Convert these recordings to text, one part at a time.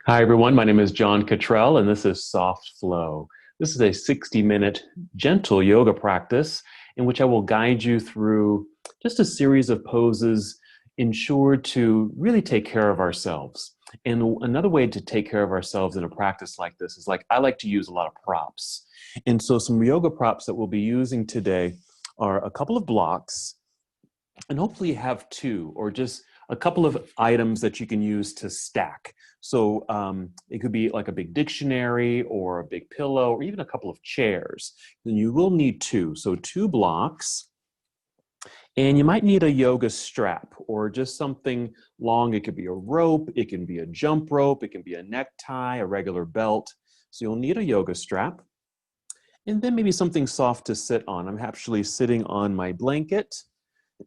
Hi, everyone. My name is John Cottrell, and this is Soft Flow. This is a 60-minute gentle yoga practice in which I will guide you through just a series of poses ensured to really take care of ourselves. And another way to take care of ourselves in a practice like this is I like to use a lot of props. And so some yoga props that we'll be using today are a couple of blocks, and hopefully you have two or just a couple of items that you can use to stack. So it could be like a big dictionary or a big pillow or even a couple of chairs. Then you will need two. So two blocks. And you might need a yoga strap or just something long. It could be a rope. It can be a jump rope. It can be a necktie, a regular belt. So you'll need a yoga strap. And then maybe something soft to sit on. I'm actually sitting on my blanket.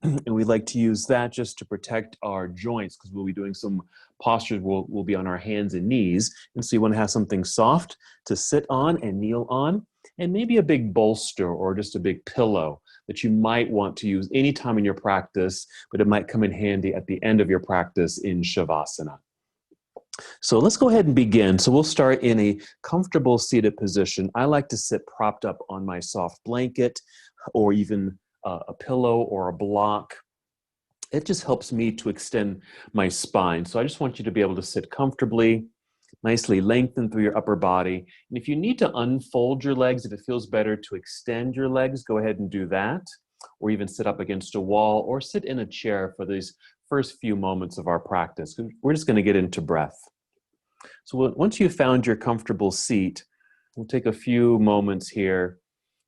And we like to use that just to protect our joints because we'll be doing some postures. We'll be on our hands and knees. And so you want to have something soft to sit on and kneel on, and maybe a big bolster or just a big pillow that you might want to use anytime in your practice, but it might come in handy at the end of your practice in Shavasana. So let's go ahead and begin. So we'll start in a comfortable seated position. I like to sit propped up on my soft blanket or even a pillow or a block. It just helps me to extend my spine. So I just want you to be able to sit comfortably, nicely lengthened through your upper body. And if you need to unfold your legs, if it feels better to extend your legs, go ahead and do that. Or even sit up against a wall or sit in a chair for these first few moments of our practice. We're just going to get into breath. So once you've found your comfortable seat, we'll take a few moments here.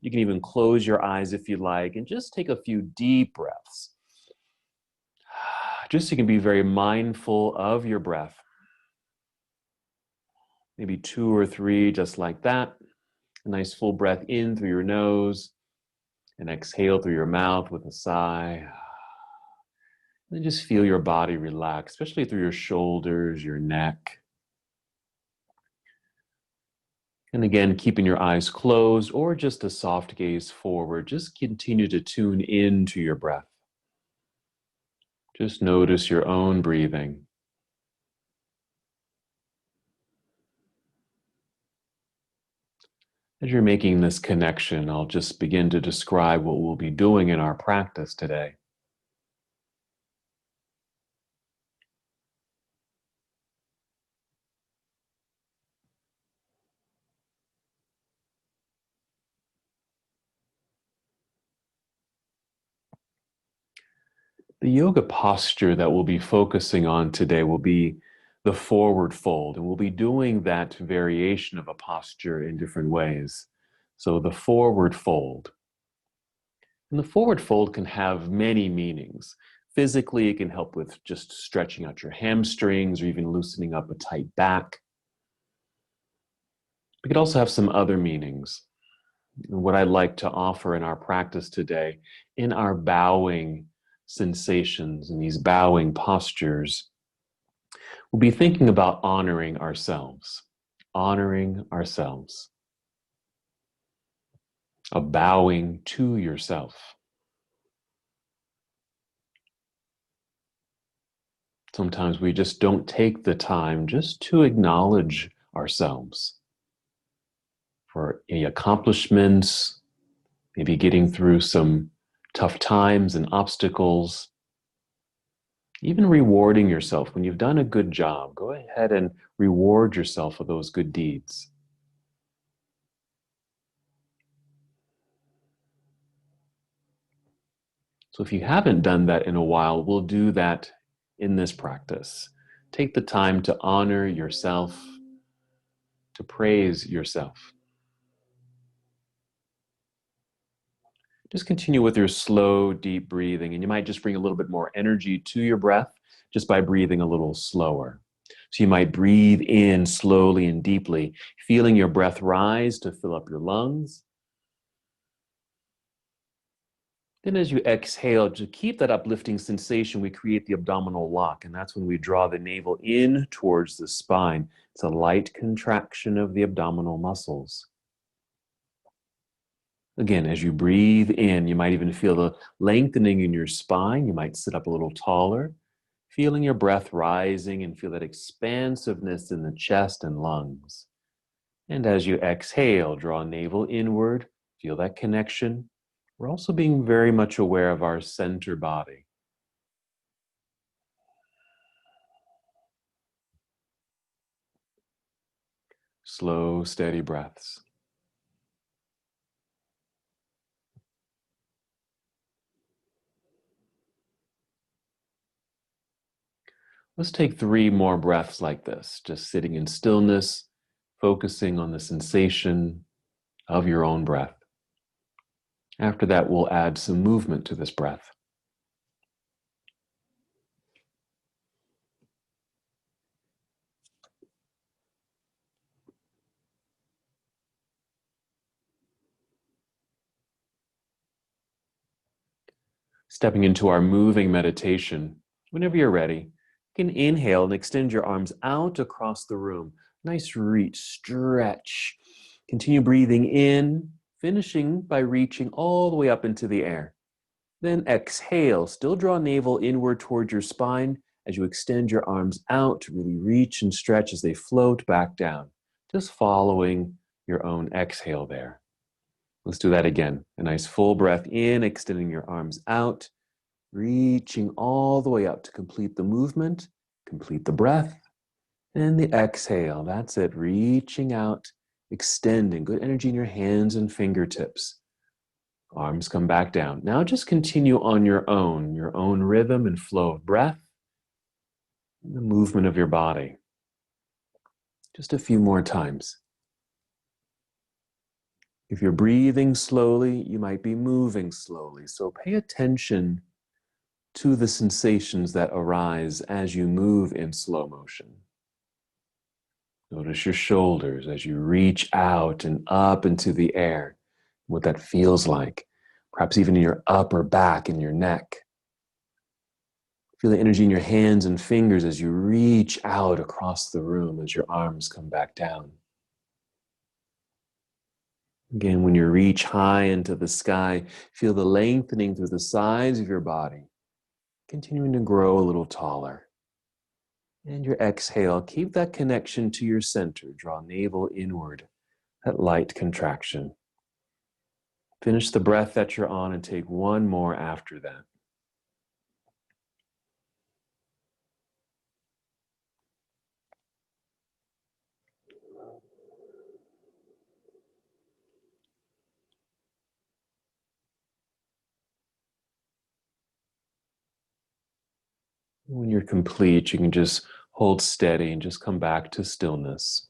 You can even close your eyes if you like and just take a few deep breaths. Just so you can be very mindful of your breath. Maybe 2 or 3, just like that. A nice full breath in through your nose and exhale through your mouth with a sigh. And then just feel your body relax, especially through your shoulders, your neck. And again, keeping your eyes closed or just a soft gaze forward, just continue to tune into your breath. Just notice your own breathing. As you're making this connection, I'll just begin to describe what we'll be doing in our practice today. The yoga posture that we'll be focusing on today will be the forward fold, and we'll be doing that variation of a posture in different ways. So the forward fold. And the forward fold can have many meanings. Physically, it can help with just stretching out your hamstrings or even loosening up a tight back. It could also have some other meanings. And what I'd like to offer in our practice today, in our bowing sensations and these bowing postures, we'll be thinking about honoring ourselves, a bowing to yourself. Sometimes we just don't take the time just to acknowledge ourselves for any accomplishments, maybe getting through some tough times and obstacles. Even rewarding yourself when you've done a good job. Go ahead and reward yourself for those good deeds. So if you haven't done that in a while, we'll do that in this practice. Take the time to honor yourself, to praise yourself. Just continue with your slow, deep breathing, and you might just bring a little bit more energy to your breath just by breathing a little slower. So you might breathe in slowly and deeply, feeling your breath rise to fill up your lungs. Then as you exhale, to keep that uplifting sensation, we create the abdominal lock, and that's when we draw the navel in towards the spine. It's a light contraction of the abdominal muscles. Again, as you breathe in, you might even feel the lengthening in your spine. You might sit up a little taller, feeling your breath rising and feel that expansiveness in the chest and lungs. And as you exhale, draw navel inward, feel that connection. We're also being very much aware of our center body. Slow, steady breaths. Let's take 3 more breaths like this, just sitting in stillness, focusing on the sensation of your own breath. After that, we'll add some movement to this breath. Stepping into our moving meditation, whenever you're ready, you can inhale and extend your arms out across the room. Nice reach, stretch. Continue breathing in, finishing by reaching all the way up into the air. Then exhale, still draw navel inward towards your spine as you extend your arms out to really reach and stretch as they float back down. Just following your own exhale there. Let's do that again. A nice full breath in, extending your arms out, reaching all the way up to complete the movement, complete the breath, and the exhale. That's it, reaching out, extending. Good energy in your hands and fingertips. Arms come back down. Now just continue on your own rhythm and flow of breath and the movement of your body. Just a few more times. If you're breathing slowly, you might be moving slowly. So pay attention to the sensations that arise as you move in slow motion. Notice your shoulders as you reach out and up into the air, what that feels like, perhaps even in your upper back and your neck. Feel the energy in your hands and fingers as you reach out across the room as your arms come back down. Again, when you reach high into the sky, feel the lengthening through the sides of your body, continuing to grow a little taller. And your exhale, keep that connection to your center. Draw navel inward, that light contraction. Finish the breath that you're on and take one more after that. When you're complete, you can just hold steady and just come back to stillness.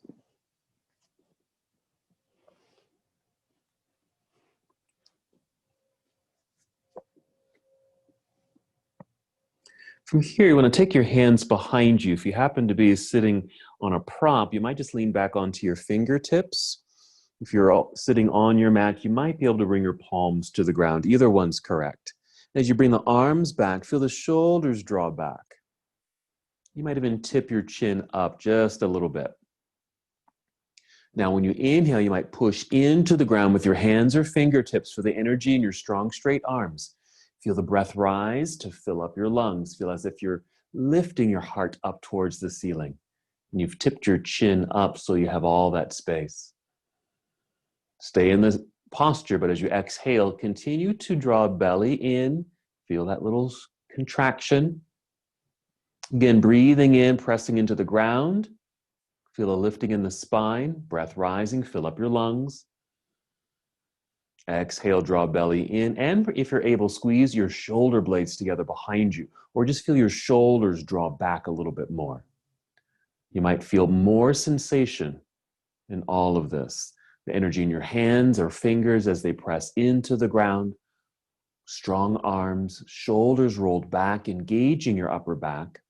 From here, you want to take your hands behind you. If you happen to be sitting on a prop, you might just lean back onto your fingertips. If you're sitting on your mat, you might be able to bring your palms to the ground. Either one's correct. As you bring the arms back, feel the shoulders draw back. You might even tip your chin up just a little bit. Now, when you inhale, you might push into the ground with your hands or fingertips for the energy in your strong, straight arms. Feel the breath rise to fill up your lungs. Feel as if you're lifting your heart up towards the ceiling. And you've tipped your chin up so you have all that space. Stay in this posture, but as you exhale, continue to draw belly in. Feel that little contraction. Again, breathing in, pressing into the ground. Feel a lifting in the spine, breath rising, fill up your lungs. Exhale, draw belly in, and if you're able, squeeze your shoulder blades together behind you, or just feel your shoulders draw back a little bit more. You might feel more sensation in all of this. The energy in your hands or fingers as they press into the ground. Strong arms, shoulders rolled back, engaging your upper back.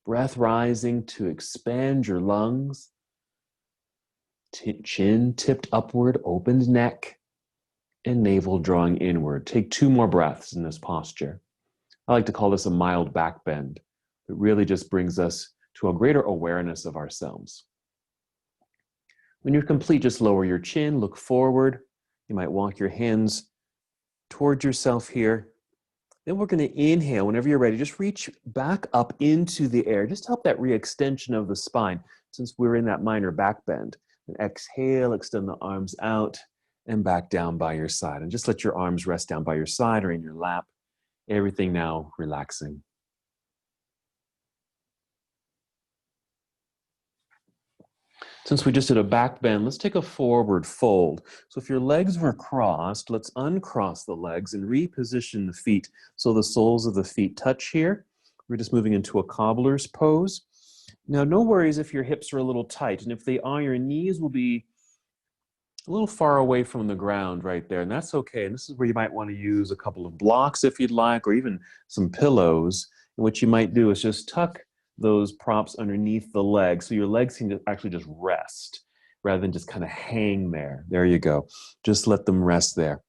Breath rising to expand your lungs. Chin tipped upward, opened neck, and navel drawing inward. Take 2 more breaths in this posture. I like to call this a mild back bend. It really just brings us to a greater awareness of ourselves. When you're complete, just lower your chin, look forward. You might walk your hands towards yourself here. Then we're going to inhale. Whenever you're ready, just reach back up into the air. Just help that re-extension of the spine since we're in that minor back bend. And exhale, extend the arms out and back down by your side. And just let your arms rest down by your side or in your lap. Everything now relaxing. Since we just did a back bend, let's take a forward fold. So if your legs were crossed, let's uncross the legs and reposition the feet so the soles of the feet touch here. We're just moving into a cobbler's pose. Now, no worries if your hips are a little tight, and if they are, your knees will be a little far away from the ground right there, and that's okay. And this is where you might want to use a couple of blocks if you'd like, or even some pillows. And what you might do is just tuck those props underneath the legs so your legs can actually just rest rather than just kind of hang there. There you go. Just let them rest there.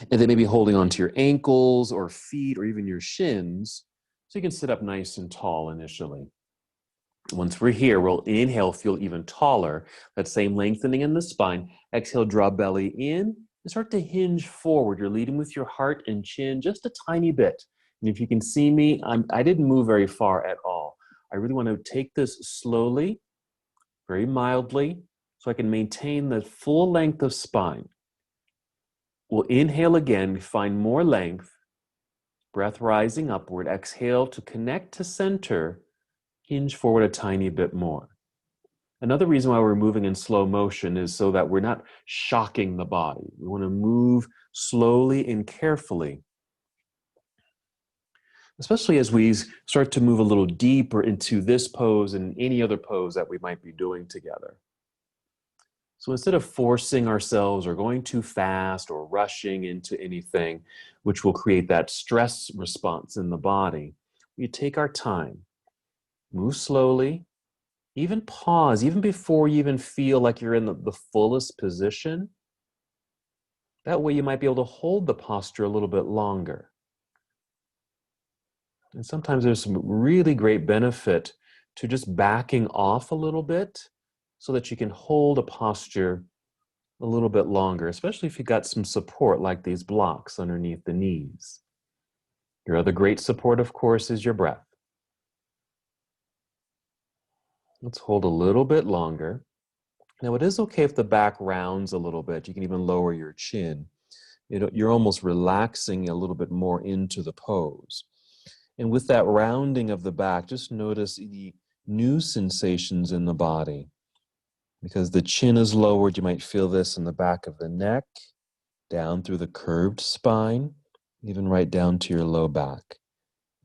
And then maybe holding onto your ankles or feet or even your shins so you can sit up nice and tall initially. Once we're here, we'll inhale, feel even taller. That same lengthening in the spine. Exhale, draw belly in and start to hinge forward. You're leading with your heart and chin just a tiny bit. And if you can see me, I didn't move very far at all. I really want to take this slowly, very mildly, so I can maintain the full length of spine. We'll inhale again, find more length. Breath rising upward. Exhale to connect to center. Hinge forward a tiny bit more. Another reason why we're moving in slow motion is so that we're not shocking the body. We want to move slowly and carefully, especially as we start to move a little deeper into this pose and any other pose that we might be doing together. So instead of forcing ourselves or going too fast or rushing into anything, which will create that stress response in the body, we take our time, move slowly, even pause, even before you even feel like you're in the fullest position. That way you might be able to hold the posture a little bit longer. And sometimes there's some really great benefit to just backing off a little bit so that you can hold a posture a little bit longer, especially if you've got some support like these blocks underneath the knees. Your other great support, of course, is your breath. Let's hold a little bit longer. Now, it is okay if the back rounds a little bit. You can even lower your chin. You're almost relaxing a little bit more into the pose. And with that rounding of the back, just notice any new sensations in the body. Because the chin is lowered, you might feel this in the back of the neck, down through the curved spine, even right down to your low back.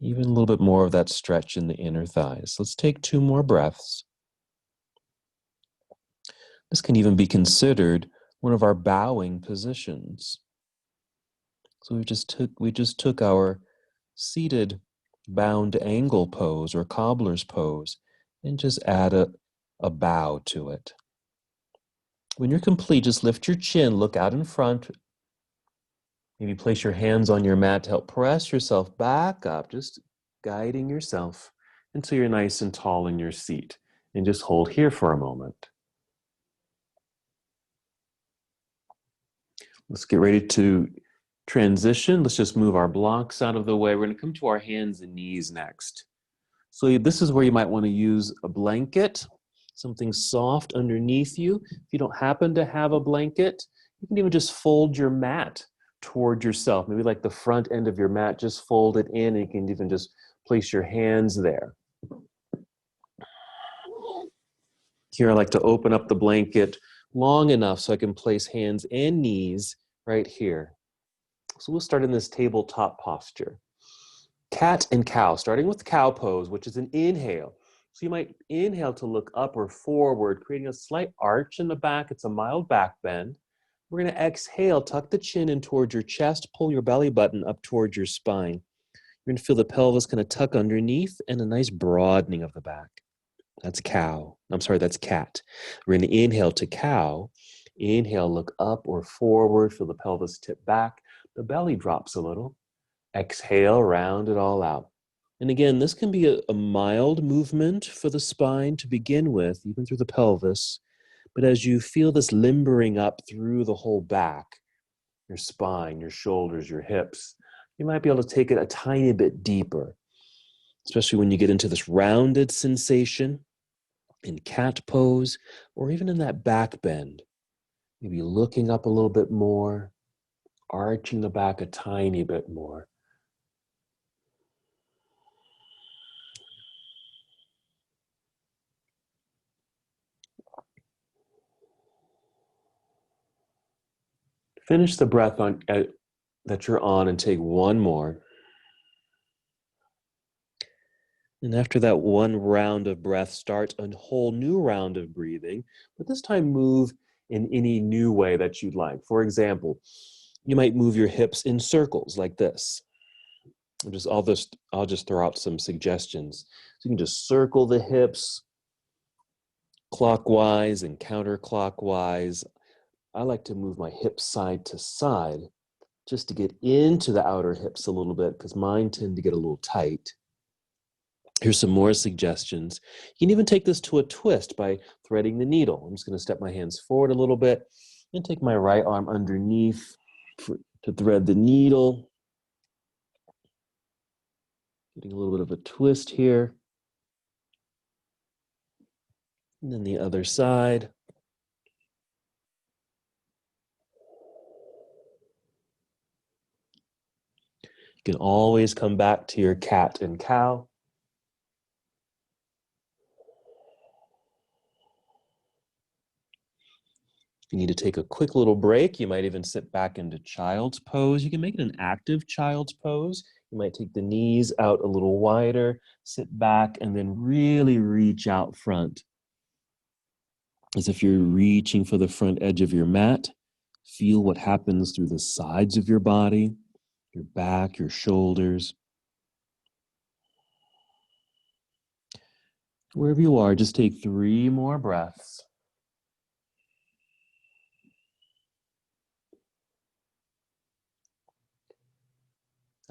Even a little bit more of that stretch in the inner thighs. Let's take 2 more breaths. This can even be considered one of our bowing positions. So we just took our seated bound angle pose or cobbler's pose and just add a bow to it. When you're complete, just lift your chin, look out in front. Maybe place your hands on your mat to help press yourself back up, just guiding yourself until you're nice and tall in your seat. And just hold here for a moment. Let's get ready to transition. Let's just move our blocks out of the way. We're going to come to our hands and knees next. So this is where you might want to use a blanket, something soft underneath you. If you don't happen to have a blanket, you can even just fold your mat toward yourself. Maybe like the front end of your mat, just fold it in, and you can even just place your hands there. Here I like to open up the blanket long enough so I can place hands and knees right here. So we'll start in this tabletop posture. Cat and cow, starting with cow pose, which is an inhale. So you might inhale to look up or forward, creating a slight arch in the back. It's a mild back bend. We're going to exhale, tuck the chin in towards your chest, pull your belly button up towards your spine. You're going to feel the pelvis kind of tuck underneath and a nice broadening of the back. That's cow. I'm sorry, that's cat. We're going to inhale to cow. Inhale, look up or forward, feel the pelvis tip back. The belly drops a little. Exhale, round it all out. And again, this can be a mild movement for the spine to begin with, even through the pelvis. But as you feel this limbering up through the whole back, your spine, your shoulders, your hips, You might be able to take it a tiny bit deeper, especially when you get into this rounded sensation in cat pose, or even in that back bend. Maybe looking up a little bit more, arching the back a tiny bit more. Finish the breath that you're on and take one more. And after that one round of breath, start a whole new round of breathing, but this time move in any new way that you'd like. For example, you might move your hips in circles like this. I'll just throw out some suggestions. So you can just circle the hips clockwise and counterclockwise. I like to move my hips side to side just to get into the outer hips a little bit because mine tend to get a little tight. Here's some more suggestions. You can even take this to a twist by threading the needle. I'm just going to step my hands forward a little bit and take my right arm underneath to thread the needle. Getting a little bit of a twist here. And then the other side. You can always come back to your cat and cow. If you need to take a quick little break, you might even sit back into child's pose. You can make it an active child's pose. You might take the knees out a little wider, sit back, and then really reach out front. As if you're reaching for the front edge of your mat. Feel what happens through the sides of your body, your back, your shoulders. Wherever you are, just take 3 more breaths.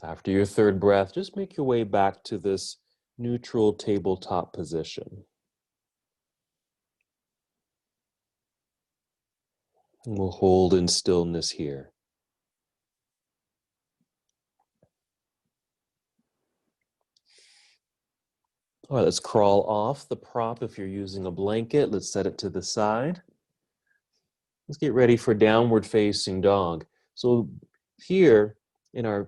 After your 3rd breath, just make your way back to this neutral tabletop position. And we'll hold in stillness here. All right, let's crawl off the prop. If you're using a blanket, let's set it to the side. Let's get ready for downward facing dog. So here in our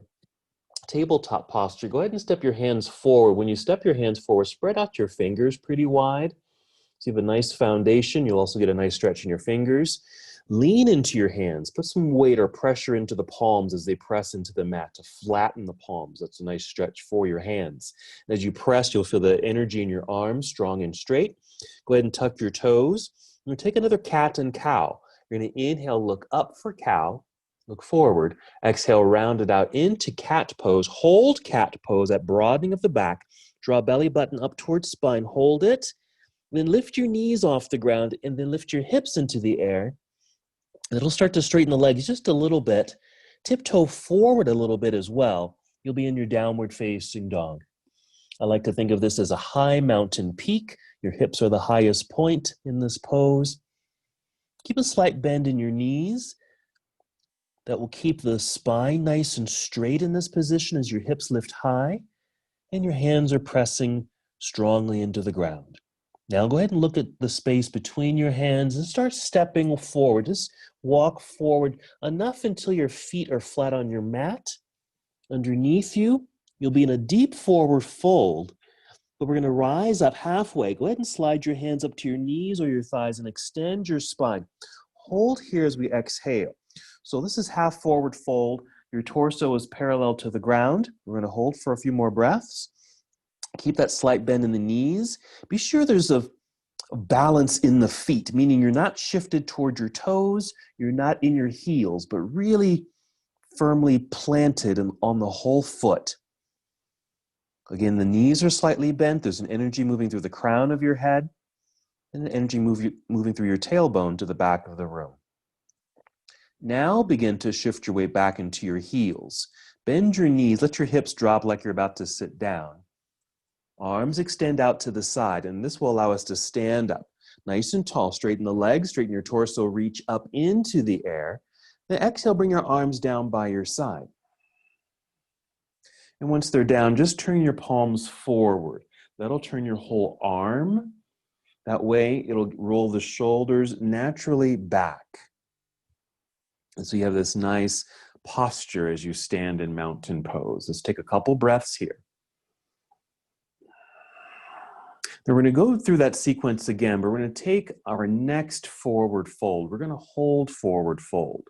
tabletop posture, go ahead and step your hands forward. When you step your hands forward, spread out your fingers pretty wide. So you have a nice foundation. You'll also get a nice stretch in your fingers. Lean into your hands. Put some weight or pressure into the palms as they press into the mat to flatten the palms. That's a nice stretch for your hands. As you press, you'll feel the energy in your arms strong and straight. Go ahead and tuck your toes. We're going to take another cat and cow. You're going to inhale, look up for cow. Look forward. Exhale, round it out into cat pose. Hold cat pose at broadening of the back. Draw belly button up towards spine. Hold it. Then lift your knees off the ground and then lift your hips into the air. It'll start to straighten the legs just a little bit. Tiptoe forward a little bit as well. You'll be in your downward facing dog. I like to think of this as a high mountain peak. Your hips are the highest point in this pose. Keep a slight bend in your knees. That will keep the spine nice and straight in this position as your hips lift high and your hands are pressing strongly into the ground. Now go ahead and look at the space between your hands and start stepping forward. Just walk forward enough until your feet are flat on your mat. Underneath you, you'll be in a deep forward fold, but we're going to rise up halfway. Go ahead and slide your hands up to your knees or your thighs and extend your spine. Hold here as we exhale. So this is half forward fold. Your torso is parallel to the ground. We're going to hold for a few more breaths. Keep that slight bend in the knees. Be sure there's a balance in the feet, meaning you're not shifted toward your toes, you're not in your heels, but really firmly planted on the whole foot. Again, the knees are slightly bent. There's an energy moving through the crown of your head and an energy moving through your tailbone to the back of the room. Now begin to shift your weight back into your heels. Bend your knees, let your hips drop like you're about to sit down. Arms extend out to the side, and this will allow us to stand up nice and tall. Straighten the legs, straighten your torso, reach up into the air. Then exhale, bring your arms down by your side. And once they're down, just turn your palms forward. That'll turn your whole arm. That way, it'll roll the shoulders naturally back. And so you have this nice posture as you stand in mountain pose. Let's take a couple breaths here. Then we're going to go through that sequence again, but we're going to take our next forward fold. We're going to hold forward fold.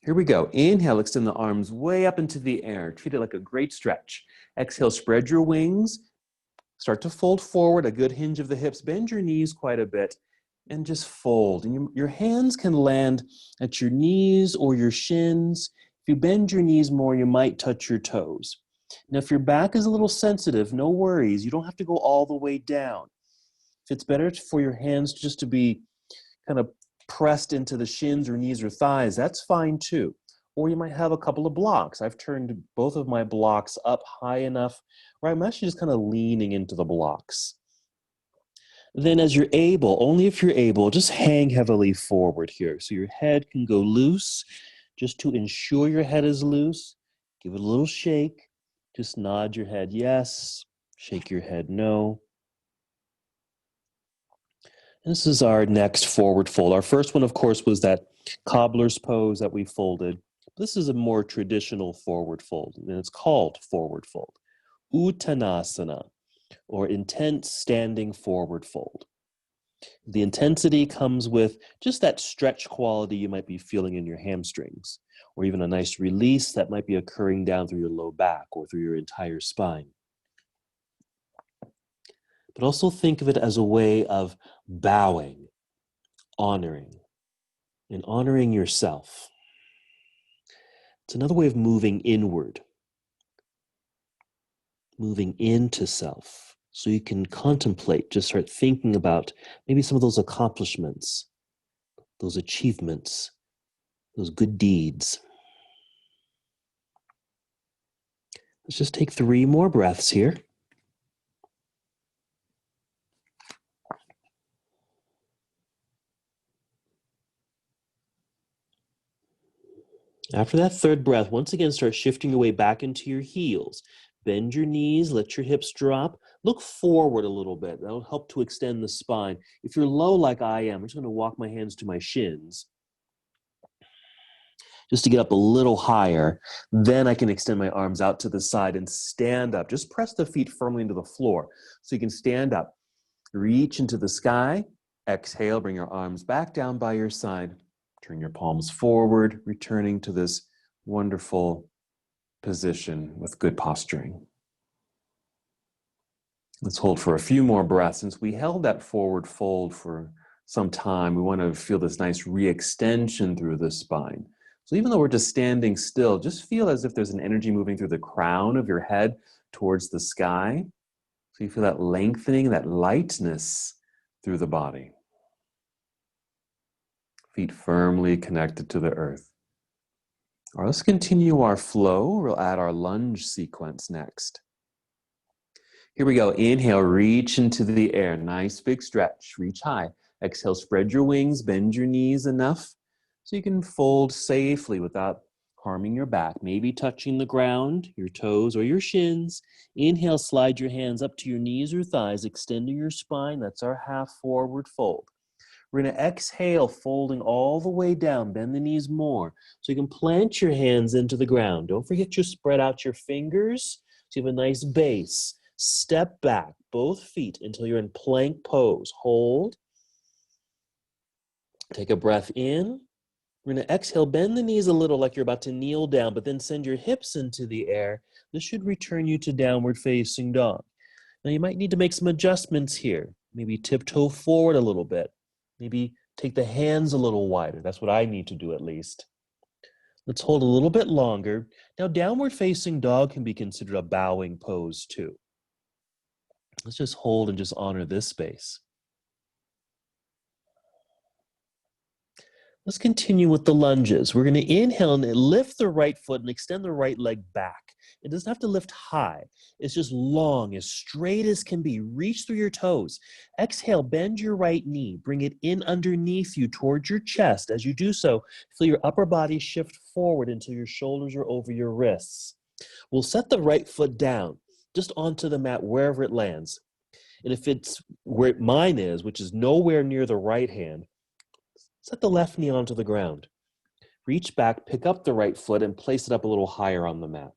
Here we go. Inhale, extend the arms way up into the air. Treat it like a great stretch. Exhale, spread your wings. Start to fold forward, a good hinge of the hips. Bend your knees quite a bit and just fold. And your hands can land at your knees or your shins. If you bend your knees more, you might touch your toes. Now, if your back is a little sensitive, no worries. You don't have to go all the way down. If it's better for your hands just to be kind of pressed into the shins or knees or thighs, that's fine too. Or you might have a couple of blocks. I've turned both of my blocks up high enough where I'm actually just kind of leaning into the blocks. Then as you're able, only if you're able, just hang heavily forward here. So your head can go loose. Just to ensure your head is loose, give it a little shake. Just nod your head yes, shake your head no. This is our next forward fold. Our first one, of course, was that cobbler's pose that we folded. This is a more traditional forward fold, and it's called forward fold. Uttanasana, or intense standing forward fold. The intensity comes with just that stretch quality you might be feeling in your hamstrings, or even a nice release that might be occurring down through your low back or through your entire spine. But also think of it as a way of bowing, honoring, and honoring yourself. It's another way of moving inward, moving into self. So you can contemplate, just start thinking about maybe some of those accomplishments, those achievements, those good deeds. Let's just take 3 more breaths here. After that 3rd breath, once again, start shifting your way back into your heels. Bend your knees, let your hips drop. Look forward a little bit. That'll help to extend the spine. If you're low like I am, I'm just going to walk my hands to my shins just to get up a little higher. Then I can extend my arms out to the side and stand up. Just press the feet firmly into the floor so you can stand up. Reach into the sky. Exhale, bring your arms back down by your side. Turn your palms forward, returning to this wonderful position with good posturing. Let's hold for a few more breaths. Since we held that forward fold for some time, we want to feel this nice re-extension through the spine. So even though we're just standing still, just feel as if there's an energy moving through the crown of your head towards the sky. So you feel that lengthening, that lightness through the body. Feet firmly connected to the earth. All right, let's continue our flow. We'll add our lunge sequence next. Here we go. Inhale, reach into the air. Nice big stretch. Reach high. Exhale, spread your wings, bend your knees enough so you can fold safely without harming your back. Maybe touching the ground, your toes or your shins. Inhale, slide your hands up to your knees or thighs, extending your spine. That's our half forward fold. We're going to exhale, folding all the way down. Bend the knees more so you can plant your hands into the ground. Don't forget to spread out your fingers so you have a nice base. Step back, both feet, until you're in plank pose. Hold. Take a breath in. We're going to exhale, bend the knees a little like you're about to kneel down, but then send your hips into the air. This should return you to downward facing dog. Now you might need to make some adjustments here. Maybe tiptoe forward a little bit. Maybe take the hands a little wider. That's what I need to do at least. Let's hold a little bit longer. Now, downward facing dog can be considered a bowing pose too. Let's just hold and just honor this space. Let's continue with the lunges. We're going to inhale and lift the right foot and extend the right leg back. It doesn't have to lift high. It's just long, as straight as can be. Reach through your toes. Exhale, bend your right knee. Bring it in underneath you towards your chest. As you do so, feel your upper body shift forward until your shoulders are over your wrists. We'll set the right foot down, just onto the mat, wherever it lands. And if it's where mine is, which is nowhere near the right hand, set the left knee onto the ground. Reach back, pick up the right foot, and place it up a little higher on the mat.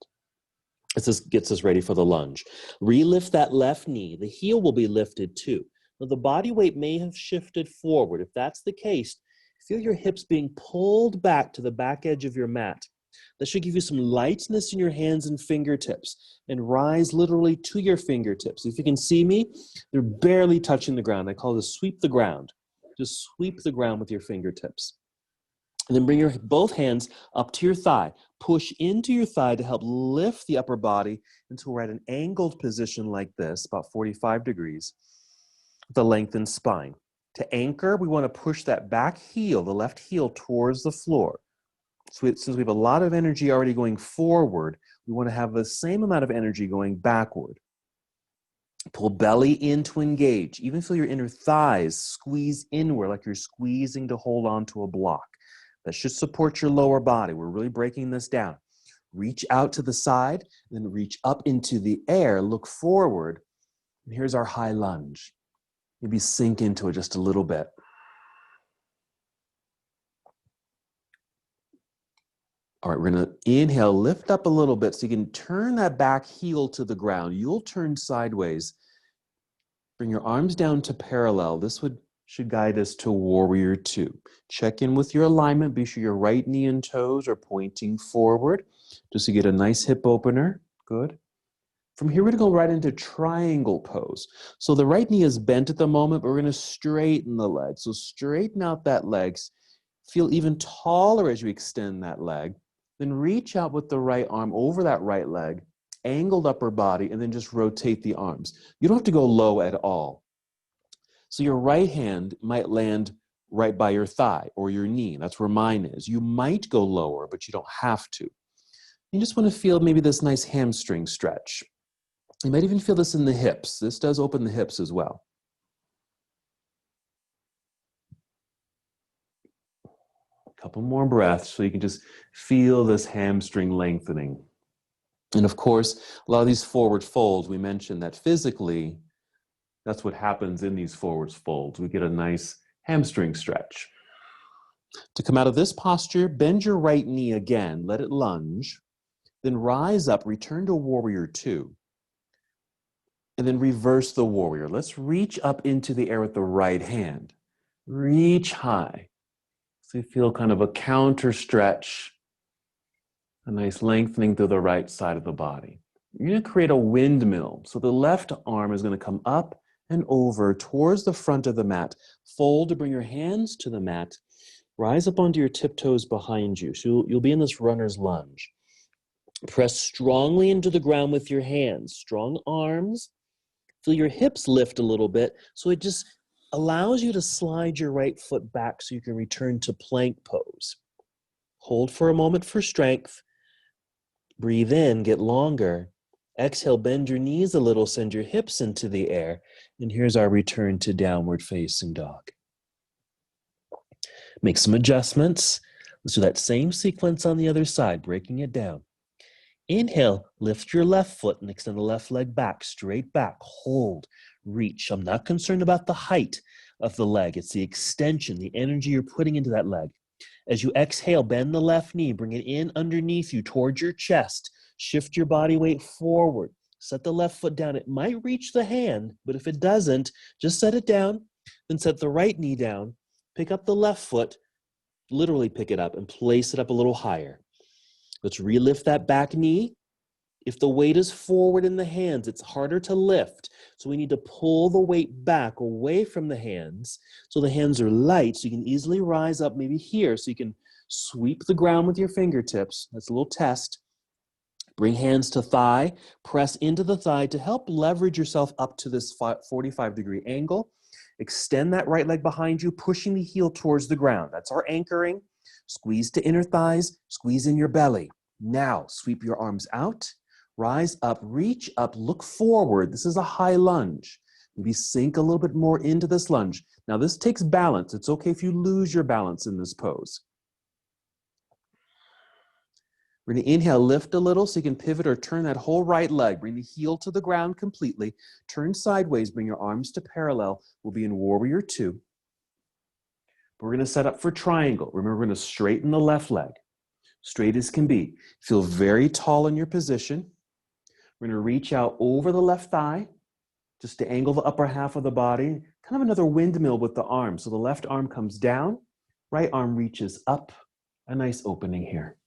This gets us ready for the lunge. Relift that left knee. The heel will be lifted too. Now, the body weight may have shifted forward. If that's the case, feel your hips being pulled back to the back edge of your mat. That should give you some lightness in your hands and fingertips, and rise literally to your fingertips. If you can see me, they're barely touching the ground. I call this sweep the ground. Just sweep the ground with your fingertips. And then bring your both hands up to your thigh. Push into your thigh to help lift the upper body until we're at an angled position like this, about 45 degrees, with a lengthened spine. To anchor, we want to push that back heel, the left heel, towards the floor. So since we have a lot of energy already going forward, we want to have the same amount of energy going backward. Pull belly in to engage. Even feel your inner thighs squeeze inward like you're squeezing to hold on to a block. That should support your lower body. We're really breaking this down. Reach out to the side, then reach up into the air, look forward. And here's our high lunge. Maybe sink into it just a little bit. All right, we're going to inhale, lift up a little bit so you can turn that back heel to the ground. You'll turn sideways. Bring your arms down to parallel. This should guide us to Warrior Two. Check in with your alignment. Be sure your right knee and toes are pointing forward, just to get a nice hip opener. Good. From here, we're going to go right into triangle pose. So the right knee is bent at the moment, but we're going to straighten the leg. So straighten out that leg. Feel even taller as you extend that leg. Then reach out with the right arm over that right leg, angled upper body, and then just rotate the arms. You don't have to go low at all. So your right hand might land right by your thigh or your knee. That's where mine is. You might go lower, but you don't have to. You just want to feel maybe this nice hamstring stretch. You might even feel this in the hips. This does open the hips as well. Couple more breaths so you can just feel this hamstring lengthening. And of course, a lot of these forward folds, we mentioned that physically, that's what happens in these forward folds. We get a nice hamstring stretch. To come out of this posture, bend your right knee again, let it lunge, then rise up, return to Warrior Two, and then reverse the warrior. Let's reach up into the air with the right hand. Reach high. So you feel kind of a counter stretch, a nice lengthening through the right side of the body. You're going to create a windmill. So the left arm is going to come up and over towards the front of the mat. Fold to bring your hands to the mat. Rise up onto your tiptoes behind you. So you'll be in this runner's lunge. Press strongly into the ground with your hands. Strong arms. Feel your hips lift a little bit. So it just allows you to slide your right foot back so you can return to plank pose. Hold for a moment for strength. Breathe in, get longer. Exhale, bend your knees a little, send your hips into the air. And here's our return to downward facing dog. Make some adjustments. Let's do that same sequence on the other side, breaking it down. Inhale, lift your left foot and extend the left leg back, straight back. Hold, reach. I'm not concerned about the height of the leg. It's the extension, the energy you're putting into that leg. As you exhale, bend the left knee, bring it in underneath you towards your chest. Shift your body weight forward. Set the left foot down. It might reach the hand, but if it doesn't, just set it down. Then set the right knee down. Pick up the left foot, literally pick it up and place it up a little higher. Let's relift that back knee. If the weight is forward in the hands, it's harder to lift. So we need to pull the weight back away from the hands so the hands are light so you can easily rise up maybe here so you can sweep the ground with your fingertips. That's a little test. Bring hands to thigh. Press into the thigh to help leverage yourself up to this 45-degree angle. Extend that right leg behind you, pushing the heel towards the ground. That's our anchoring. Squeeze to inner thighs, squeeze in your belly. Now, sweep your arms out, rise up, reach up, look forward. This is a high lunge. Maybe sink a little bit more into this lunge. Now, this takes balance. It's okay if you lose your balance in this pose. We're going to inhale, lift a little so you can pivot or turn that whole right leg. Bring the heel to the ground completely. Turn sideways, bring your arms to parallel. We'll be in Warrior Two. We're going to set up for triangle. Remember, we're going to straighten the left leg. Straight as can be. Feel very tall in your position. We're going to reach out over the left thigh, just to angle the upper half of the body. Kind of another windmill with the arm. So the left arm comes down, right arm reaches up. A nice opening here.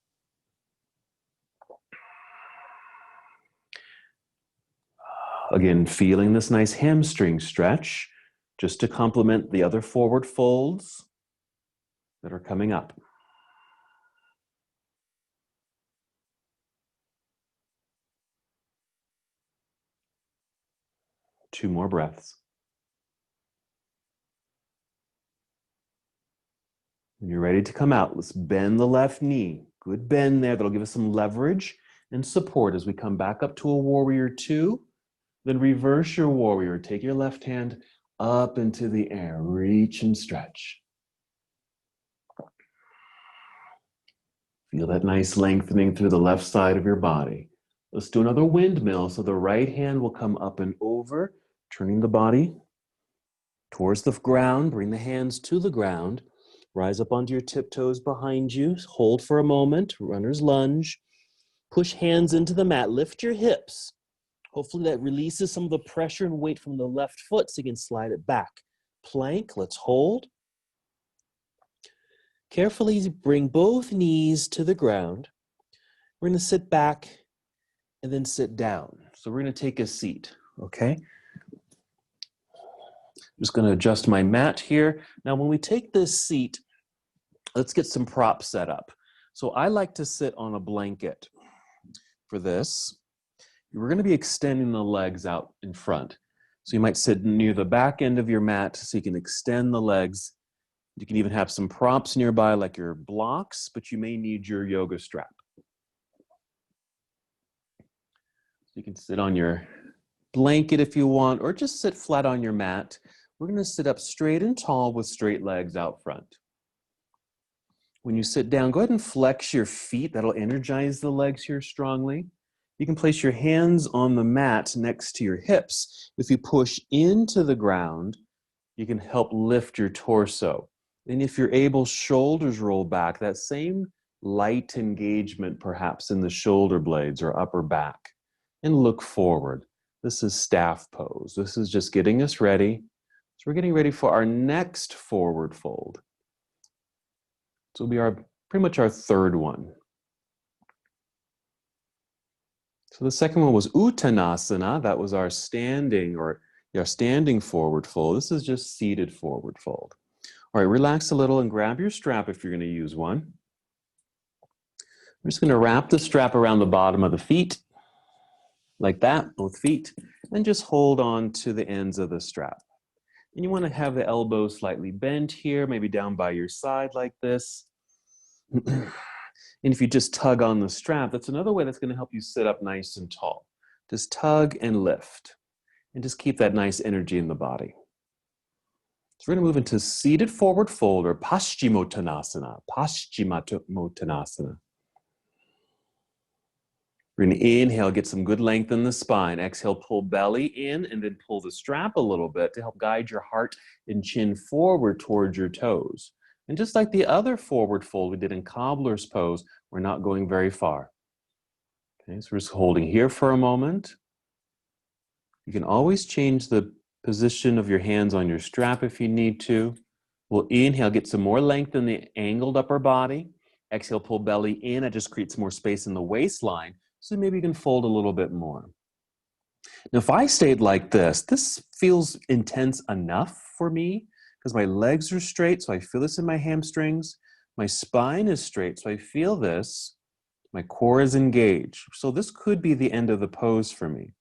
Again, feeling this nice hamstring stretch, just to complement the other forward folds that are coming up. Two more breaths. When you're ready to come out, let's bend the left knee. Good bend there. That'll give us some leverage and support as we come back up to a Warrior Two. Then reverse your warrior. Take your left hand up into the air. Reach and stretch. Feel that nice lengthening through the left side of your body. Let's do another windmill. So the right hand will come up and over, turning the body towards the ground. Bring the hands to the ground. Rise up onto your tiptoes behind you. Hold for a moment. Runner's lunge. Push hands into the mat. Lift your hips. Hopefully that releases some of the pressure and weight from the left foot so you can slide it back. Plank, let's hold. Carefully bring both knees to the ground. We're going to sit back and then sit down. So we're going to take a seat, okay? I'm just going to adjust my mat here. Now when we take this seat, let's get some props set up. So I like to sit on a blanket for this. We're going to be extending the legs out in front. So you might sit near the back end of your mat so you can extend the legs. You can even have some props nearby like your blocks, but you may need your yoga strap. You can sit on your blanket if you want, or just sit flat on your mat. We're going to sit up straight and tall with straight legs out front. When you sit down, go ahead and flex your feet. That'll energize the legs here strongly. You can place your hands on the mat next to your hips. If you push into the ground, you can help lift your torso. And if you're able, shoulders roll back. That same light engagement perhaps in the shoulder blades or upper back. And look forward. This is staff pose. This is just getting us ready. So we're getting ready for our next forward fold. So it'll be pretty much our third one. So the second one was Uttanasana. That was our standing forward fold. This is just seated forward fold. All right, relax a little and grab your strap if you're going to use one. We're just going to wrap the strap around the bottom of the feet, like that, both feet, and just hold on to the ends of the strap. And you want to have the elbows slightly bent here, maybe down by your side like this. And if you just tug on the strap, that's another way that's going to help you sit up nice and tall. Just tug and lift. And just keep that nice energy in the body. So we're going to move into seated forward fold or Paschimottanasana. Paschimottanasana. We're going to inhale, get some good length in the spine. Exhale, pull belly in and then pull the strap a little bit to help guide your heart and chin forward towards your toes. And just like the other forward fold we did in cobbler's pose, we're not going very far. Okay, so we're just holding here for a moment. You can always change the position of your hands on your strap if you need to. We'll inhale, get some more length in the angled upper body. Exhale, pull belly in. It just creates more space in the waistline. So maybe you can fold a little bit more. Now, if I stayed like this feels intense enough for me because my legs are straight, so I feel this in my hamstrings. My spine is straight, so I feel this. My core is engaged. So this could be the end of the pose for me.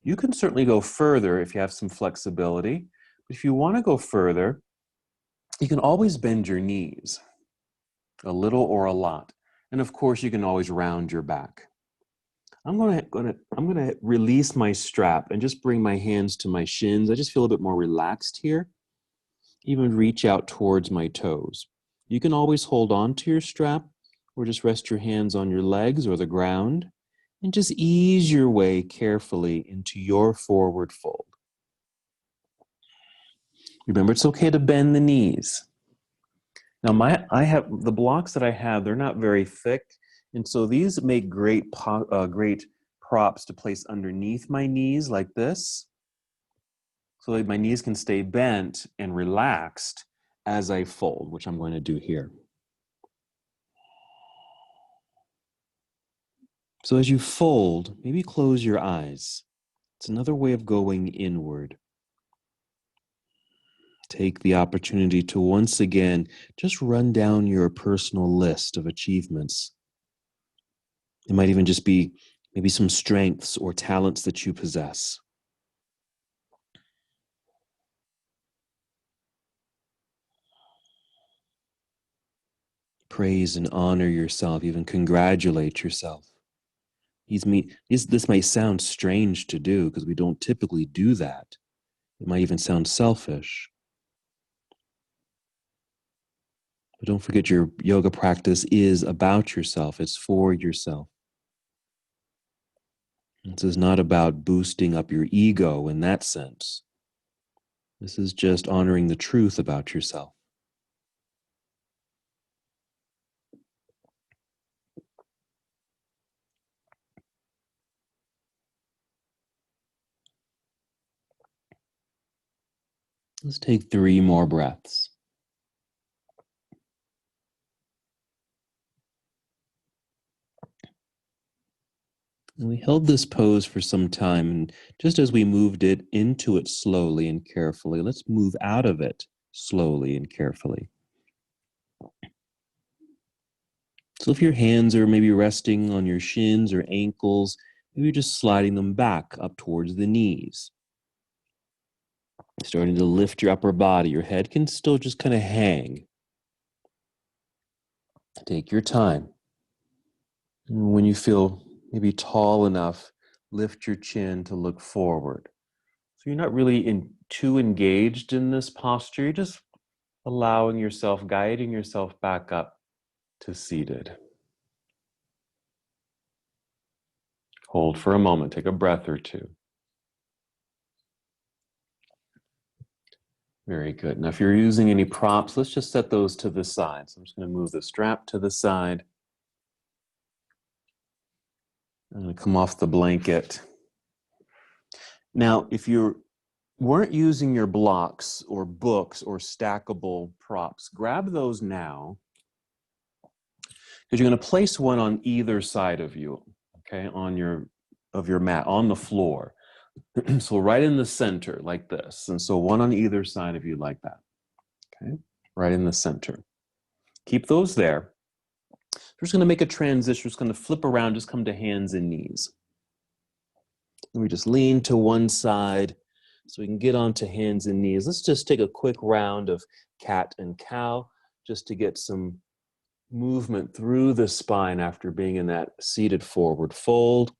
You can certainly go further if you have some flexibility, If you want to go further, you can always bend your knees, a little or a lot. And of course, you can always round your back. I'm gonna release my strap and just bring my hands to my shins. I just feel a bit more relaxed here. Even reach out towards my toes. You can always hold on to your strap or just rest your hands on your legs or the ground and just ease your way carefully into your forward fold. Remember, it's okay to bend the knees. Now, I have the blocks that I have, they're not very thick, and so these make great props to place underneath my knees like this, so that my knees can stay bent and relaxed as I fold, which I'm going to do here. So as you fold, maybe close your eyes. It's another way of going inward. Take the opportunity to once again just run down your personal list of achievements. It might even just be maybe some strengths or talents that you possess. Praise and honor yourself, even congratulate yourself. This might sound strange to do because we don't typically do that. It might even sound selfish. But don't forget, your yoga practice is about yourself. It's for yourself. This is not about boosting up your ego in that sense. This is just honoring the truth about yourself. Let's take 3 more breaths. And we held this pose for some time, and just as we moved it into it slowly and carefully, let's move out of it slowly and carefully. So if your hands are maybe resting on your shins or ankles, maybe you're just sliding them back up towards the knees. Starting to lift your upper body. Your head can still just kind of hang. Take your time. And when you feel maybe tall enough, lift your chin to look forward. So you're not really too engaged in this posture. You're just allowing yourself, guiding yourself back up to seated. Hold for a moment. Take a breath or two. Very good. Now, if you're using any props, let's just set those to the side. So I'm just going to move the strap to the side. I'm going to come off the blanket. Now, if you weren't using your blocks or books or stackable props, grab those now, because you're going to place one on either side of you, okay, on your mat, on the floor. So right in the center like this. And so one on either side of you like that, okay, right in the center. Keep those there. We're just going to make a transition. We're just going to flip around, just come to hands and knees. And we just lean to one side so we can get onto hands and knees. Let's just take a quick round of cat and cow just to get some movement through the spine after being in that seated forward fold.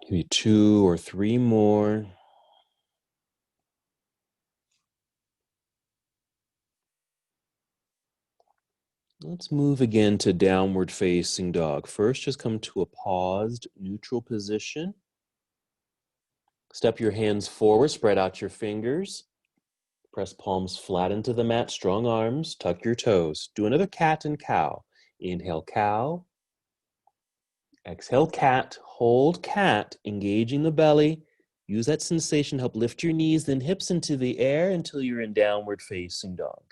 Maybe 2 or 3 more. Let's move again to downward facing dog. First, just come to a paused neutral position. Step your hands forward, spread out your fingers. Press palms flat into the mat, strong arms, tuck your toes. Do another cat and cow. Inhale, cow. Exhale, cat. Hold cat, engaging the belly. Use that sensation to help lift your knees, then hips into the air until you're in downward facing dog.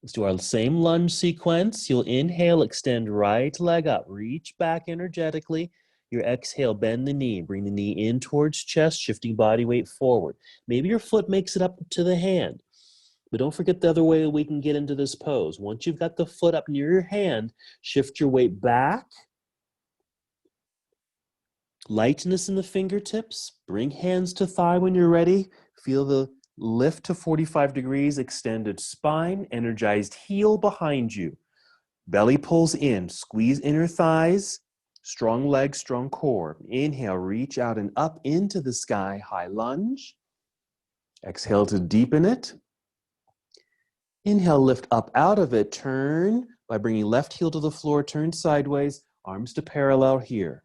Let's do our same lunge sequence. You'll inhale, extend right leg up, reach back energetically. Your exhale, bend the knee, bring the knee in towards chest, shifting body weight forward. Maybe your foot makes it up to the hand. But don't forget the other way we can get into this pose. Once you've got the foot up near your hand, shift your weight back. Lightness in the fingertips. Bring hands to thigh when you're ready. Feel the lift to 45 degrees, extended spine, energized heel behind you. Belly pulls in, squeeze inner thighs, strong legs, strong core. Inhale, reach out and up into the sky, high lunge. Exhale to deepen it. Inhale, lift up out of it, turn by bringing left heel to the floor, turn sideways, arms to parallel here.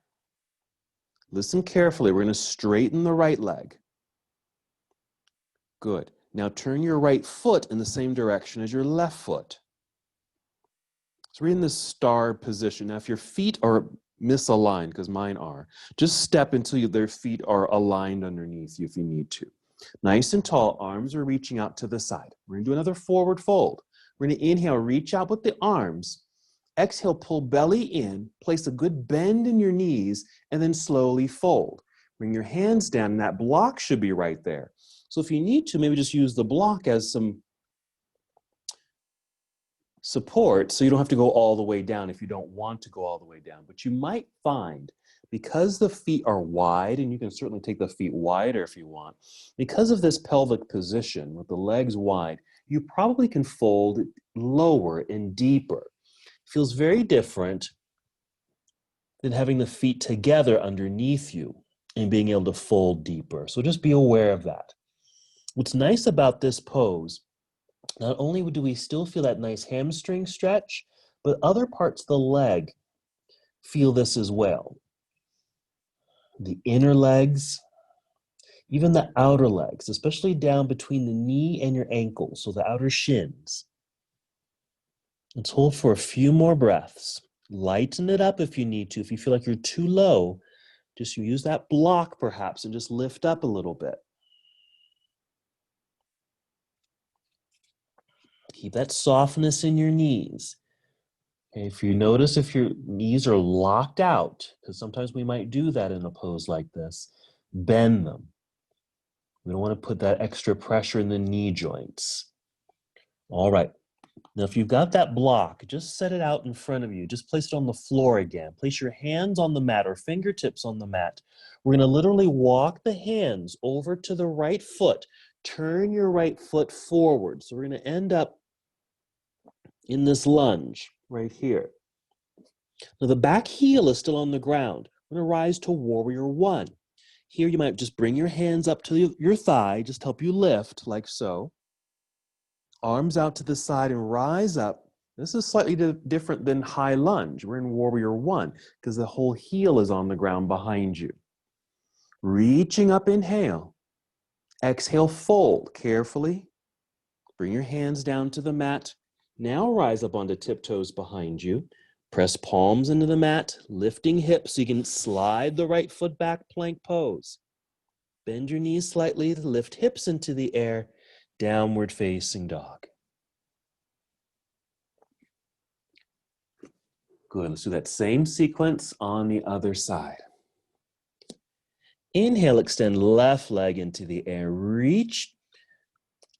Listen carefully, we're going to straighten the right leg. Good. Now turn your right foot in the same direction as your left foot. So we're in this star position. Now if your feet are misaligned, because mine are, just step until their feet are aligned underneath you if you need to. Nice and tall, arms are reaching out to the side. We're going to do another forward fold. We're going to inhale, reach out with the arms. Exhale, pull belly in, place a good bend in your knees, and then slowly fold. Bring your hands down, and that block should be right there. So if you need to, maybe just use the block as some support so you don't have to go all the way down if you don't want to go all the way down. But you might find, because the feet are wide, and you can certainly take the feet wider if you want, because of this pelvic position with the legs wide, you probably can fold lower and deeper. It feels very different than having the feet together underneath you and being able to fold deeper. So just be aware of that. What's nice about this pose, not only do we still feel that nice hamstring stretch, but other parts of the leg feel this as well. The inner legs, even the outer legs, especially down between the knee and your ankle, so the outer shins. Let's hold for a few more breaths. Lighten it up if you need to. If you feel like you're too low, just use that block perhaps and just lift up a little bit. Keep that softness in your knees. Okay, if you notice if your knees are locked out, because sometimes we might do that in a pose like this, bend them. We don't want to put that extra pressure in the knee joints. All right. Now, if you've got that block, just set it out in front of you. Just place it on the floor again. Place your hands on the mat or fingertips on the mat. We're going to literally walk the hands over to the right foot. Turn your right foot forward. So we're going to end up in this lunge right here. Now, the back heel is still on the ground. We're going to rise to warrior one. Here, you might just bring your hands up to your thigh, just help you lift like so. Arms out to the side and rise up. This is slightly different than high lunge. We're in warrior one because the whole heel is on the ground behind you. Reaching up, inhale. Exhale, fold carefully. Bring your hands down to the mat. Now rise up onto tiptoes behind you. Press palms into the mat, lifting hips so you can slide the right foot back, plank pose. Bend your knees slightly to lift hips into the air, downward facing dog. Good, let's do that same sequence on the other side. Inhale, extend left leg into the air, reach.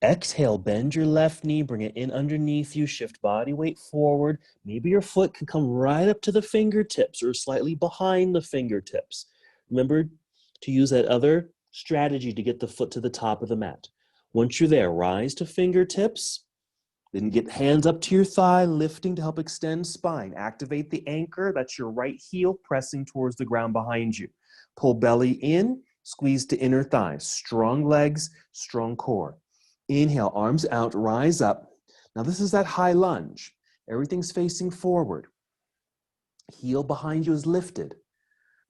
Exhale, bend your left knee, bring it in underneath you, shift body weight forward. Maybe your foot can come right up to the fingertips or slightly behind the fingertips. Remember to use that other strategy to get the foot to the top of the mat. Once you're there, rise to fingertips, then get hands up to your thigh, lifting to help extend spine. Activate the anchor, that's your right heel pressing towards the ground behind you. Pull belly in, squeeze to inner thighs. Strong legs, strong core. Inhale, arms out, rise up. Now this is that high lunge. Everything's facing forward. Heel behind you is lifted.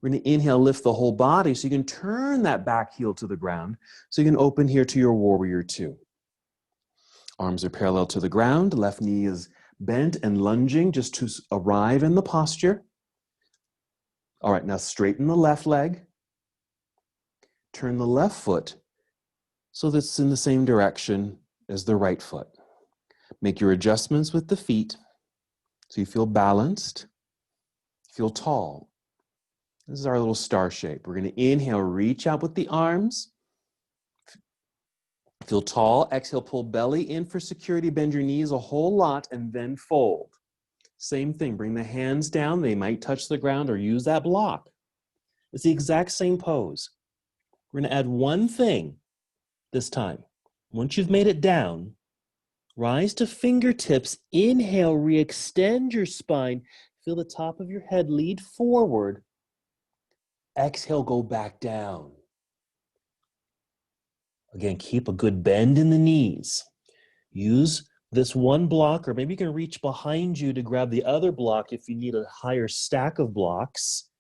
We're going to inhale, lift the whole body so you can turn that back heel to the ground so you can open here to your warrior two. Arms are parallel to the ground. Left knee is bent and lunging just to arrive in the posture. All right, now straighten the left leg. Turn the left foot so that it's in the same direction as the right foot. Make your adjustments with the feet so you feel balanced, feel tall. This is our little star shape. We're going to inhale, reach out with the arms. Feel tall. Exhale, pull belly in for security. Bend your knees a whole lot and then fold. Same thing. Bring the hands down. They might touch the ground or use that block. It's the exact same pose. We're going to add one thing this time. Once you've made it down, rise to fingertips. Inhale, re-extend your spine. Feel the top of your head lead forward. Exhale, go back down. Again, keep a good bend in the knees. Use this one block, or maybe you can reach behind you to grab the other block if you need a higher stack of blocks,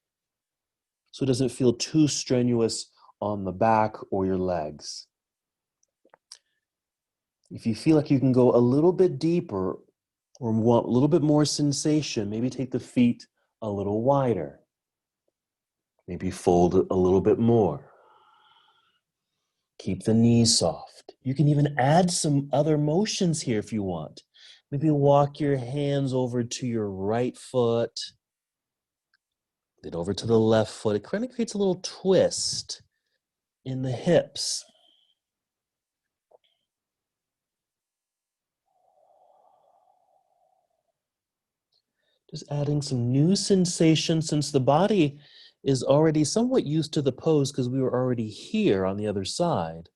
so it doesn't feel too strenuous on the back or your legs. If you feel like you can go a little bit deeper or want a little bit more sensation, maybe take the feet a little wider. Maybe fold it a little bit more. Keep the knees soft. You can even add some other motions here if you want. Maybe walk your hands over to your right foot, then over to the left foot. It kind of creates a little twist in the hips. Just adding some new sensation since the body is already somewhat used to the pose because we were already here on the other side.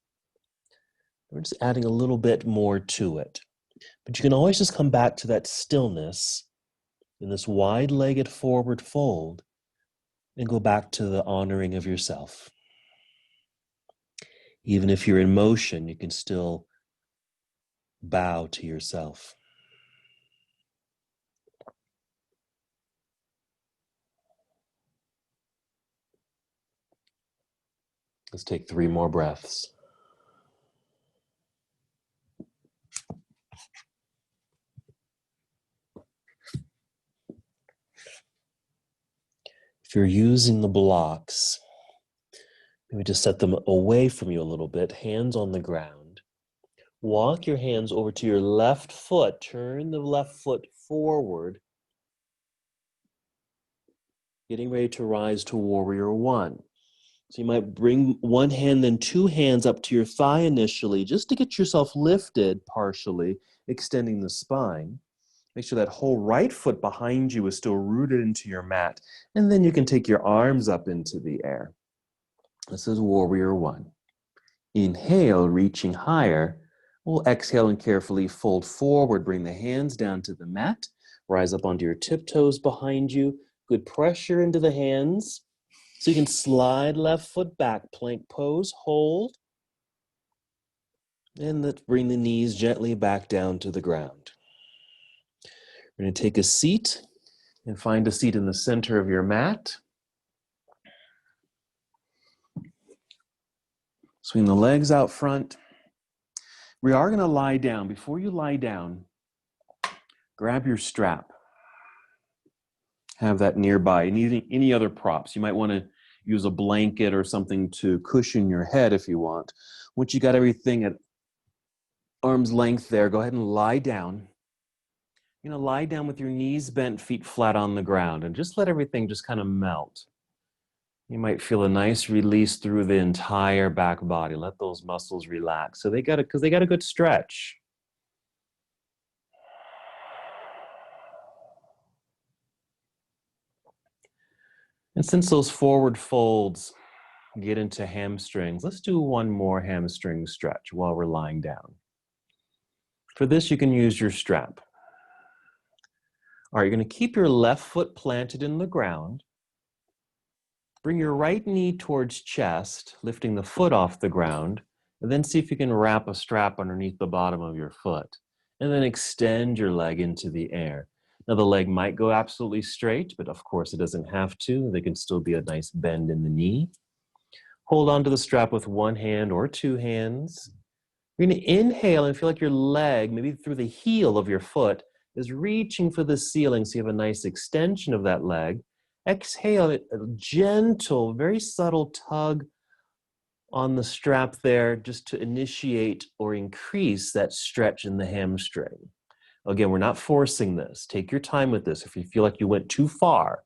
We're just adding a little bit more to it. But you can always just come back to that stillness in this wide-legged forward fold and go back to the honoring of yourself. Even if you're in motion, you can still bow to yourself. Let's take 3 more breaths. If you're using the blocks, maybe just set them away from you a little bit, hands on the ground. Walk your hands over to your left foot. Turn the left foot forward. Getting ready to rise to Warrior One. So you might bring one hand, then 2 hands up to your thigh initially, just to get yourself lifted partially, extending the spine. Make sure that whole right foot behind you is still rooted into your mat. And then you can take your arms up into the air. This is Warrior One. Inhale, reaching higher. We'll exhale and carefully fold forward. Bring the hands down to the mat. Rise up onto your tiptoes behind you. Good pressure into the hands. So you can slide left foot back. Plank pose, hold. And let's bring the knees gently back down to the ground. We're going to take a seat and find a seat in the center of your mat. Swing the legs out front. We are going to lie down. Before you lie down, grab your strap. Have that nearby. Any other props. You might want to use a blanket or something to cushion your head if you want. Once you got everything at arm's length there, go ahead and lie down. You're going to lie down with your knees bent, feet flat on the ground, and just let everything just kind of melt. You might feel a nice release through the entire back body. Let those muscles relax. So because they got a good stretch. And since those forward folds get into hamstrings, let's do one more hamstring stretch while we're lying down. For this, you can use your strap. All right, you're going to keep your left foot planted in the ground. Bring your right knee towards chest, lifting the foot off the ground, and then see if you can wrap a strap underneath the bottom of your foot. And then extend your leg into the air. Now the leg might go absolutely straight, but of course it doesn't have to. There can still be a nice bend in the knee. Hold on to the strap with one hand or 2 hands. You're going to inhale and feel like your leg, maybe through the heel of your foot, is reaching for the ceiling, so you have a nice extension of that leg. Exhale, a gentle, very subtle tug on the strap there just to initiate or increase that stretch in the hamstring. Again, we're not forcing this. Take your time with this. If you feel like you went too far,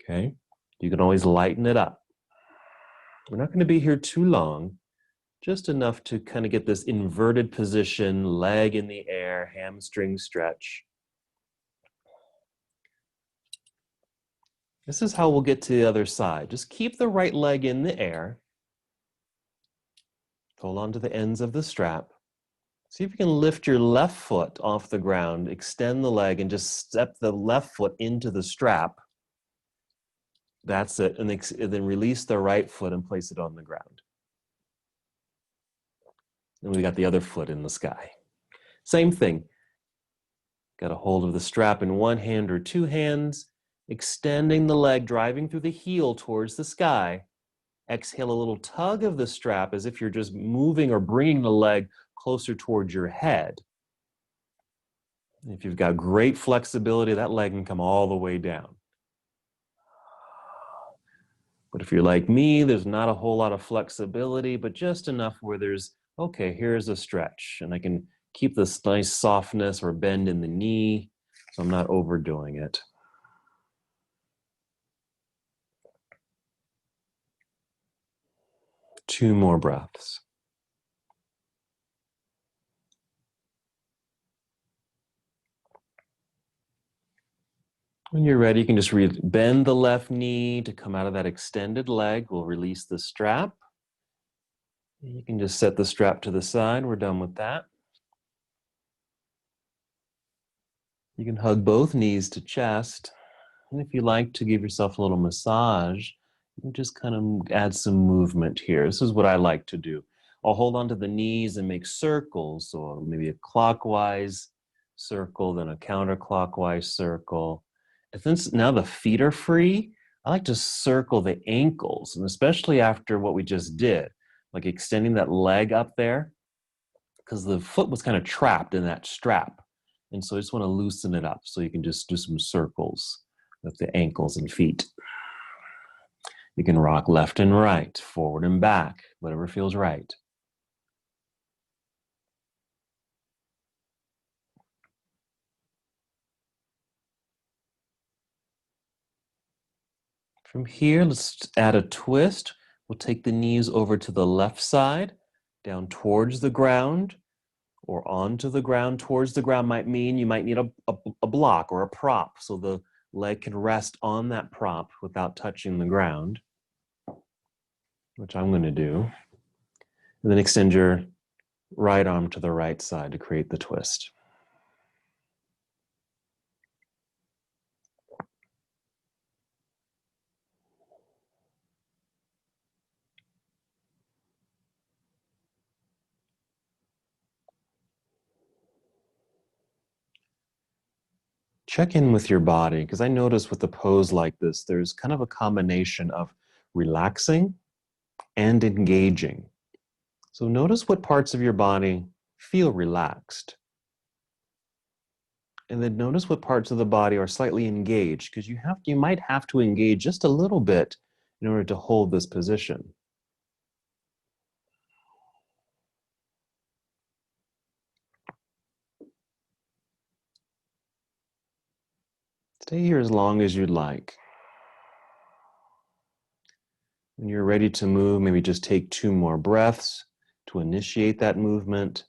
okay, you can always lighten it up. We're not going to be here too long. Just enough to kind of get this inverted position, leg in the air, hamstring stretch. This is how we'll get to the other side. Just keep the right leg in the air. Hold on to the ends of the strap. See if you can lift your left foot off the ground, extend the leg, and just step the left foot into the strap. That's it. And then release the right foot and place it on the ground. And we got the other foot in the sky. Same thing. Got a hold of the strap in one hand or two hands, extending the leg, driving through the heel towards the sky. Exhale a little tug of the strap as if you're just moving or bringing the leg closer towards your head. If you've got great flexibility, that leg can come all the way down. But if you're like me, there's not a whole lot of flexibility, but just enough where there's, okay, here's a stretch, and I can keep this nice softness or bend in the knee, so I'm not overdoing it. Two more breaths. When you're ready, you can just bend the left knee to come out of that extended leg. We'll release the strap. You can just set the strap to the side. We're done with that. You can hug both knees to chest. And if you like to give yourself a little massage, you can just kind of add some movement here. This is what I like to do. I'll hold onto the knees and make circles. So maybe a clockwise circle, then a counterclockwise circle. And since now the feet are free, I like to circle the ankles, and especially after what we just did, like extending that leg up there, because the foot was kind of trapped in that strap. And so I just want to loosen it up so you can just do some circles with the ankles and feet. You can rock left and right, forward and back, whatever feels right. From here, let's add a twist. We'll take the knees over to the left side, down towards the ground, or onto the ground. Towards the ground might mean you might need a block or a prop, so the leg can rest on that prop without touching the ground, which I'm going to do. And then extend your right arm to the right side to create the twist. Check in with your body, because I notice with a pose like this, there's kind of a combination of relaxing and engaging. So notice what parts of your body feel relaxed. And then notice what parts of the body are slightly engaged, because you might have to engage just a little bit in order to hold this position. Stay here as long as you'd like. When you're ready to move, maybe just take 2 more breaths to initiate that movement.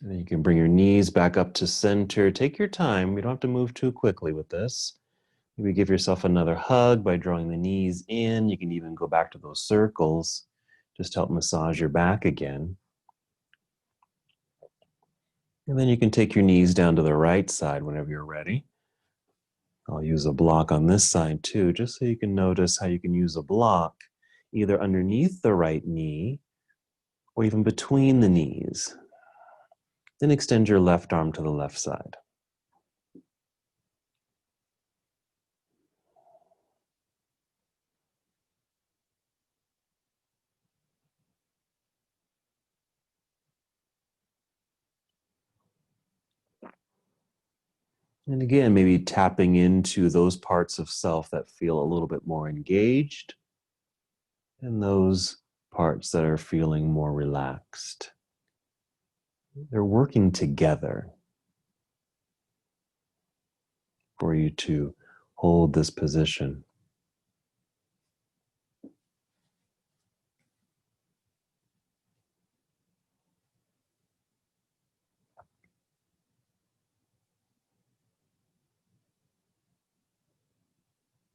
And then you can bring your knees back up to center. Take your time. You don't have to move too quickly with this. Maybe give yourself another hug by drawing the knees in. You can even go back to those circles. Just help massage your back again. And then you can take your knees down to the right side whenever you're ready. I'll use a block on this side too, just so you can notice how you can use a block either underneath the right knee or even between the knees. Then extend your left arm to the left side. And again, maybe tapping into those parts of self that feel a little bit more engaged and those parts that are feeling more relaxed. They're working together for you to hold this position.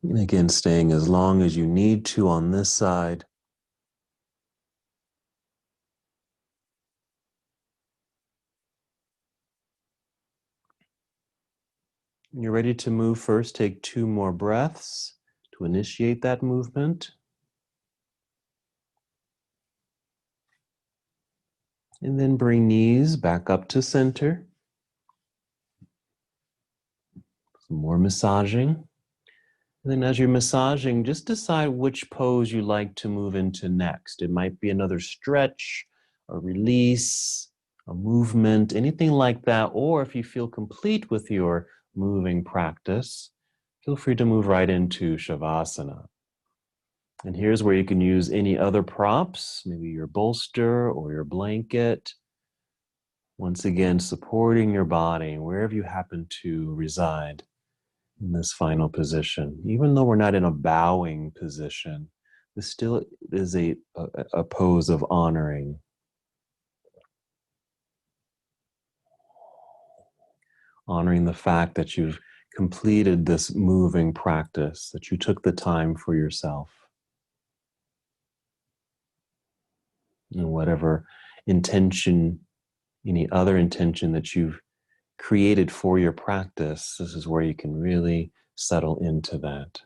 And again, staying as long as you need to on this side. When you're ready to move first, take 2 more breaths to initiate that movement. And then bring knees back up to center. Some more massaging. And then as you're massaging, just decide which pose you like to move into next. It might be another stretch, a release, a movement, anything like that. Or if you feel complete with your moving practice, feel free to move right into Shavasana. And here's where you can use any other props, maybe your bolster or your blanket. Once again, supporting your body wherever you happen to reside in this final position. Even though we're not in a bowing position, this still is a pose of honoring. Honoring the fact that you've completed this moving practice, that you took the time for yourself. And whatever intention, any other intention that you've created for your practice, this is where you can really settle into that.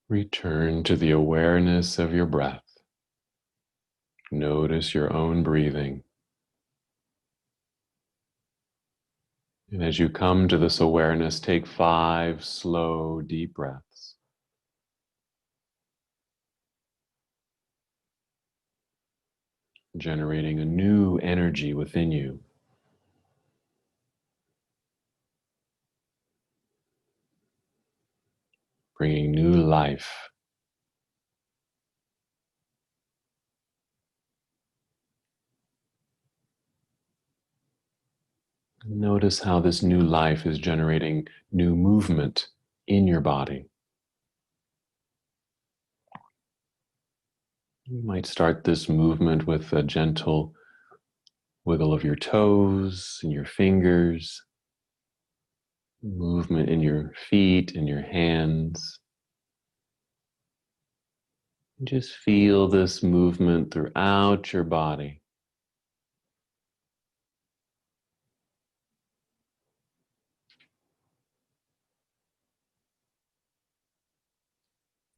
Return to the awareness of your breath. Notice your own breathing. And as you come to this awareness, take 5 slow, deep breaths. Generating a new energy within you. Bringing new life. Notice how this new life is generating new movement in your body. You might start this movement with a gentle wiggle of your toes and your fingers, movement in your feet and your hands. Just feel this movement throughout your body.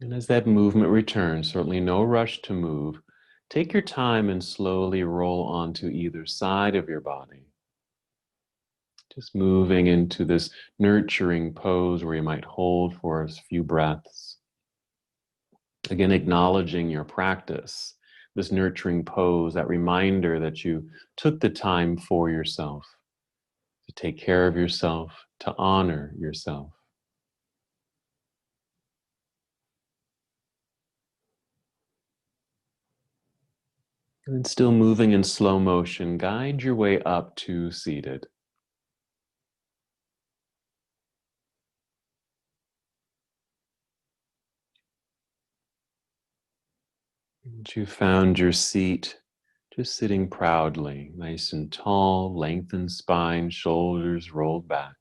And as that movement returns, certainly no rush to move, take your time and slowly roll onto either side of your body. Just moving into this nurturing pose where you might hold for a few breaths. Again, acknowledging your practice, this nurturing pose, that reminder that you took the time for yourself, to take care of yourself, to honor yourself. And then still moving in slow motion, guide your way up to seated. Once you found your seat, just sitting proudly, nice and tall, lengthened spine, shoulders rolled back.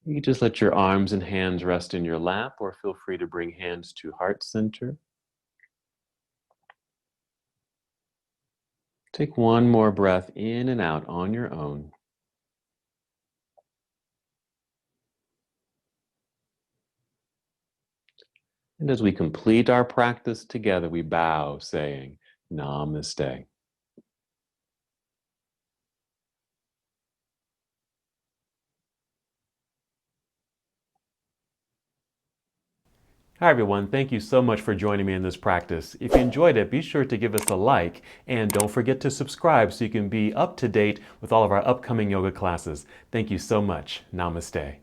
You can just let your arms and hands rest in your lap, or feel free to bring hands to heart center. Take one more breath in and out on your own. And as we complete our practice together, we bow, saying, Namaste. Hi, everyone. Thank you so much for joining me in this practice. If you enjoyed it, be sure to give us a like, and don't forget to subscribe so you can be up to date with all of our upcoming yoga classes. Thank you so much. Namaste.